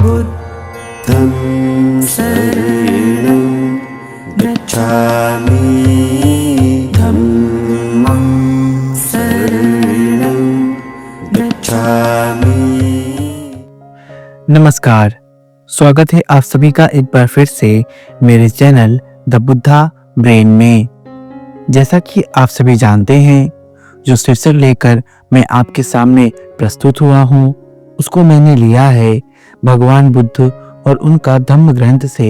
बुद्धं शरणं गच्छामि धम्मं शरणं गच्छामि। नमस्कार, स्वागत है आप सभी का एक बार फिर से मेरे चैनल द बुद्धा ब्रेन में। जैसा कि आप सभी जानते हैं, जो शीर्षक लेकर मैं आपके सामने प्रस्तुत हुआ हूँ उसको मैंने लिया है भगवान बुद्ध और उनका धम्म ग्रंथ से।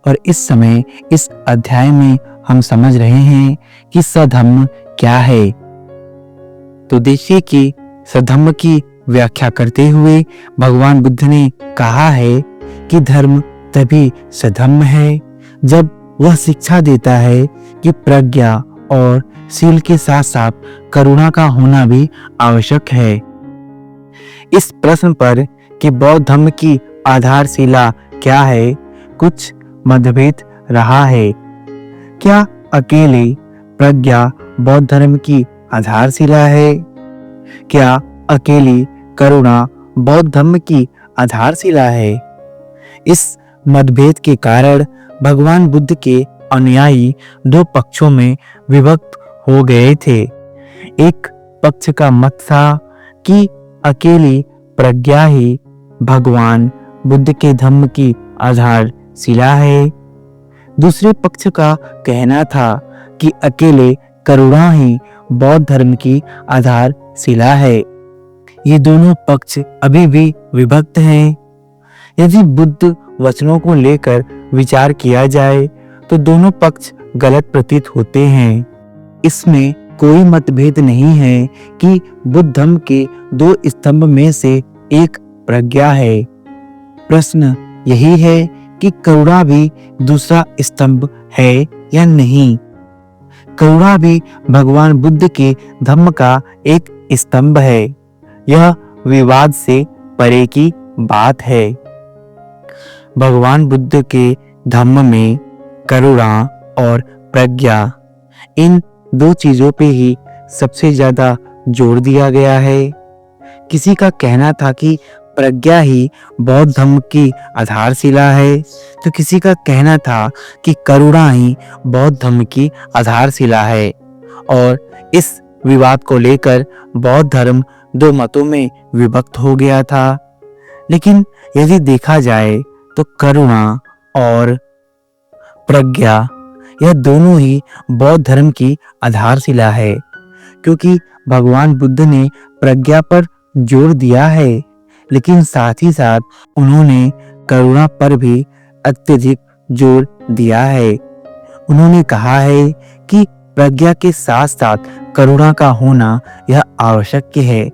और इस समय इस अध्याय में हम समझ रहे हैं कि सधम्म क्या है। तो देखिए कि सधम्म की व्याख्या करते हुए भगवान बुद्ध ने कहा है कि धर्म तभी सधम्म है जब वह शिक्षा देता है कि प्रज्ञा और शील के साथ साथ करुणा का होना भी आवश्यक है। इस प्रश्न पर कि बौद्ध धर्म की आधारशिला क्या है, कुछ मतभेद रहा है। क्या अकेले प्रज्ञा बौद्ध धर्म की आधारशिला है? क्या अकेली करुणा बौद्ध धर्म की आधारशिला है? इस मतभेद के कारण भगवान बुद्ध के अनुयायी दो पक्षों में विभक्त हो गए थे। एक पक्ष का मत था कि अकेली प्रज्ञा ही भगवान बुद्ध के धम्म की आधारशिला है। दूसरे पक्ष का कहना था कि अकेले करुणा ही बौद्ध धर्म की आधारशिला है। ये दोनों पक्ष अभी भी विभक्त हैं। यदि बुद्ध वचनों को लेकर विचार किया जाए तो दोनों पक्ष गलत प्रतीत होते हैं। इसमें कोई मतभेद नहीं है कि बुद्ध धर्म के दो स्तंभ में से एक प्रज्ञा है। प्रश्न यही है कि करुणा भी दूसरा स्तंभ है या नहीं। करुणा भी भगवान बुद्ध के धम्म का एक स्तंभ है। यह विवाद से परे की बात है। भगवान बुद्ध के धम्म में करुणा और प्रज्ञा, इन दो चीजों पे ही सबसे ज्यादा जोर दिया गया है। किसी का कहना था कि प्रज्ञा ही बौद्ध धर्म की आधारशिला है, तो किसी का कहना था कि करुणा ही बौद्ध धर्म की आधारशिला है। और इस विवाद को लेकर बौद्ध धर्म दो मतों में विभक्त हो गया था। लेकिन यदि देखा जाए तो करुणा और प्रज्ञा यह दोनों ही बौद्ध धर्म की आधारशिला है, क्योंकि भगवान बुद्ध ने प्रज्ञा पर जोर दिया है, लेकिन साथ ही साथ उन्होंने करुणा पर भी अत्यधिक जोर दिया है। उन्होंने कहा है कि प्रज्ञा के साथ साथ करुणा का होना यह आवश्यक है,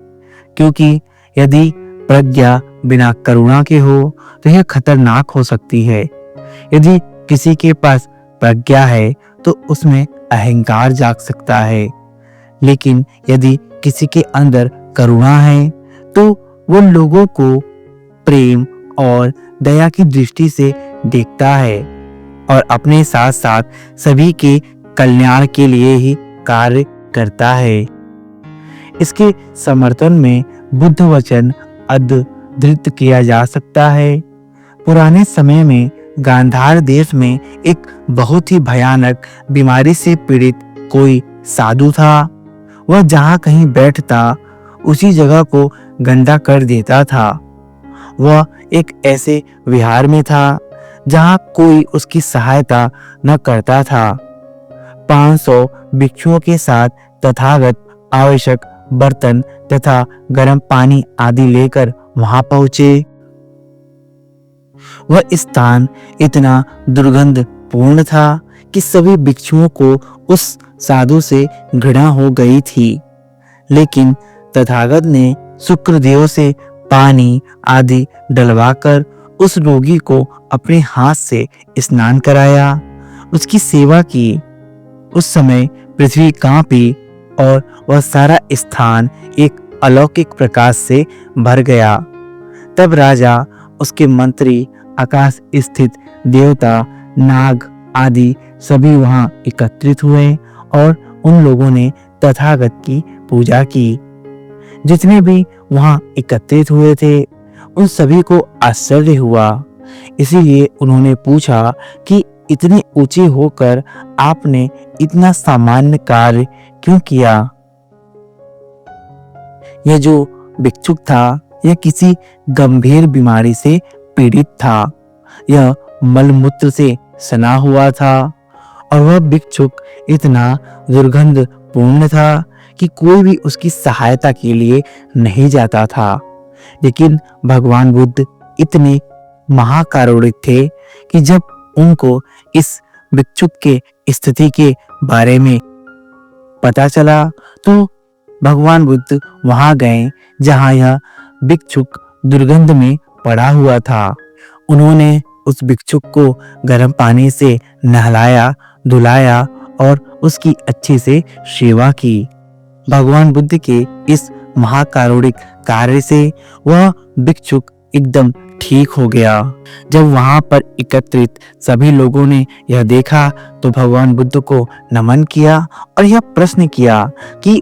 क्योंकि यदि प्रज्ञा बिना करुणा के हो तो यह खतरनाक हो सकती है। यदि किसी के पास प्रज्ञा है तो उसमें अहंकार जाग सकता है, लेकिन यदि किसी के अंदर करुणा है तो वो लोगों को प्रेम और दया की दृष्टि से देखता है और अपने साथ साथ सभी के कल्याण के लिए ही कार्य करता है। इसके समर्थन में बुद्ध वचन उद्धृत किया जा सकता है। पुराने समय में गांधार देश में एक बहुत ही भयानक बीमारी से पीड़ित कोई साधु था। वह जहाँ कहीं बैठता उसी जगह को गंदा कर देता था। वह एक ऐसे विहार में था जहाँ कोई उसकी सहायता न करता था। 500 भिक्षुओं के साथ तथागत आवश्यक बर्तन तथा गर्म पानी आदि लेकर वहां पहुंचे। वह स्थान इतना दुर्गंध पूर्ण था कि सभी भिक्षुओं को उस साधु से घृणा हो गई थी। लेकिन तथागत ने शुक्रदेव से पानी आदि डलवाकर उस रोगी को अपने हाथ से स्नान कराया, उसकी सेवा की। उस समय पृथ्वी कांपी और वह सारा स्थान एक अलौकिक प्रकाश से भर गया। तब राजा, उसके मंत्री, आकाश स्थित देवता, नाग आदि सभी वहां एकत्रित हुए और उन लोगों ने तथागत की पूजा की। जितने भी वहां एकत्रित हुए थे उन सभी को आश्चर्य हुआ। इसीलिए उन्होंने पूछा कि इतने ऊंचे होकर आपने इतना सामान्य कार्य क्यों किया? यह जो भिक्षुक था यह किसी गंभीर बीमारी से पीड़ित था। यह मलमूत्र से सना हुआ था और वह भिक्षुक इतना दुर्गंध पूर्ण था कि कोई भी उसकी सहायता के लिए नहीं जाता था। लेकिन भगवान बुद्ध इतने महाकारुणिक थे कि जब उनको इस भिक्षुक के स्थिति के बारे में पता चला तो भगवान बुद्ध वहां गए जहां यह भिक्षुक दुर्गंध में पड़ा हुआ था। उन्होंने उस भिक्षुक को गर्म पानी से नहलाया, धुलाया और उसकी अच्छे से सेवा की। भगवान बुद्ध के इस महाकारुणिक कार्य से वह भिक्षुक एकदम ठीक हो गया। जब वहां पर एकत्रित सभी लोगों ने यह देखा तो भगवान बुद्ध को नमन किया और यह प्रश्न किया कि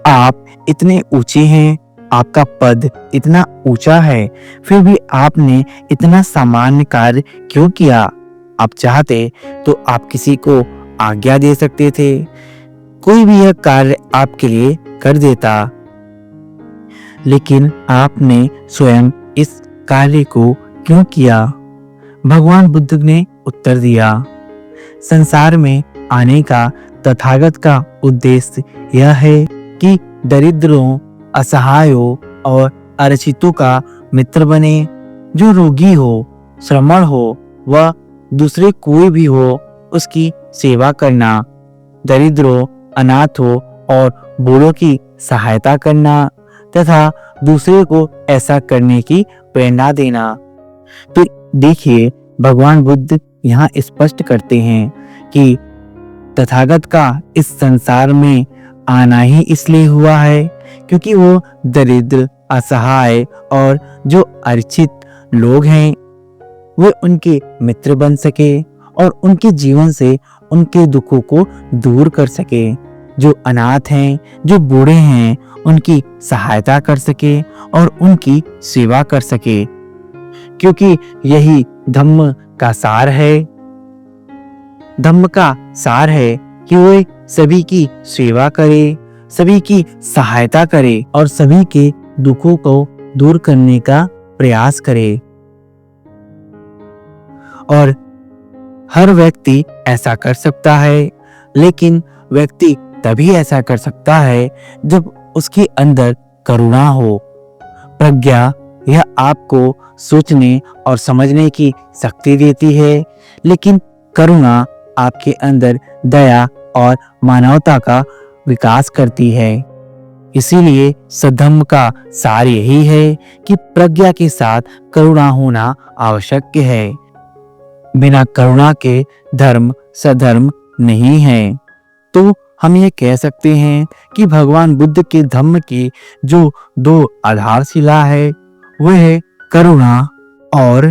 आप इतने ऊंचे हैं, आपका पद इतना ऊंचा है, फिर भी आपने इतना सामान्य कार्य क्यों किया? आप चाहते तो आप किसी को आज्ञा दे सकते थे, कोई भी यह कार्य आपके लिए कर देता, लेकिन आपने स्वयं इस कार्य को क्यों किया? भगवान बुद्ध ने उत्तर दिया, संसार में आने का तथागत का उद्देश्य यह है कि दरिद्रों, असहायों और अरक्षितों का मित्र बने। जो रोगी हो, श्रमण हो व दूसरे कोई भी हो, उसकी सेवा करना, दरिद्रों, अनाथों और बूढ़ों की सहायता करना तथा दूसरे को ऐसा करने की प्रेरणा देना। तो देखिए भगवान बुद्ध यहाँ स्पष्ट करते हैं कि तथागत का इस संसार में आना ही इसलिए हुआ है क्योंकि वो दरिद्र, असहाय और जो अर्चित लोग हैं वे उनके मित्र बन सके और उनके जीवन से उनके दुखों को दूर कर सके। जो अनाथ हैं, जो बूढ़े हैं, उनकी सहायता कर सके और उनकी सेवा कर सके, क्योंकि यही धम्म का सार है। धम्म का सार है कि वे सभी की सेवा करे, सभी की सहायता करे और सभी के दुखों को दूर करने का प्रयास करे। और हर व्यक्ति ऐसा कर सकता है, लेकिन व्यक्ति तभी ऐसा कर सकता है जब उसके अंदर करुणा हो। प्रज्ञा यह आपको सोचने और समझने की शक्ति देती है, लेकिन करुणा आपके अंदर दया और मानवता का विकास करती है। इसीलिए सद्धम्म का सार यही है कि प्रज्ञा के साथ करुणा होना आवश्यक है। बिना करुणा के धर्म सधर्म नहीं है। तो हम ये कह सकते हैं कि भगवान बुद्ध के धम्म की जो दो आधारशिला है वह है करुणा और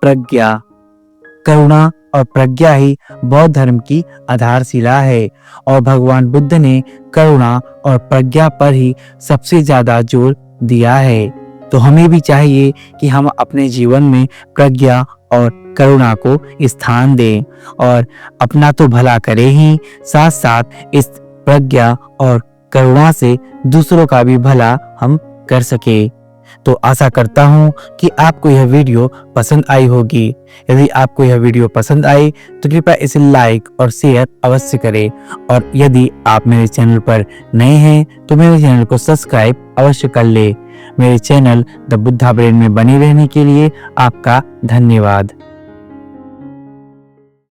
प्रज्ञा। करुणा और प्रज्ञा ही बौद्ध धर्म की आधारशिला है और भगवान बुद्ध ने करुणा और प्रज्ञा पर ही सबसे ज्यादा जोर दिया है। तो हमें भी चाहिए कि हम अपने जीवन में प्रज्ञा और करुणा को स्थान दें और अपना तो भला करें ही, साथ साथ इस प्रज्ञा और करुणा से दूसरों का भी भला हम कर सके। तो आशा करता हूँ कि आपको यह वीडियो पसंद आई होगी। यदि आपको यह वीडियो पसंद आई तो कृपया इसे लाइक और शेयर अवश्य करें और यदि आप मेरे चैनल पर नए हैं तो मेरे चैनल को सब्सक्राइब अवश्य कर ले। मेरे चैनल द बुद्धा ब्रेन में बने रहने के लिए आपका धन्यवाद।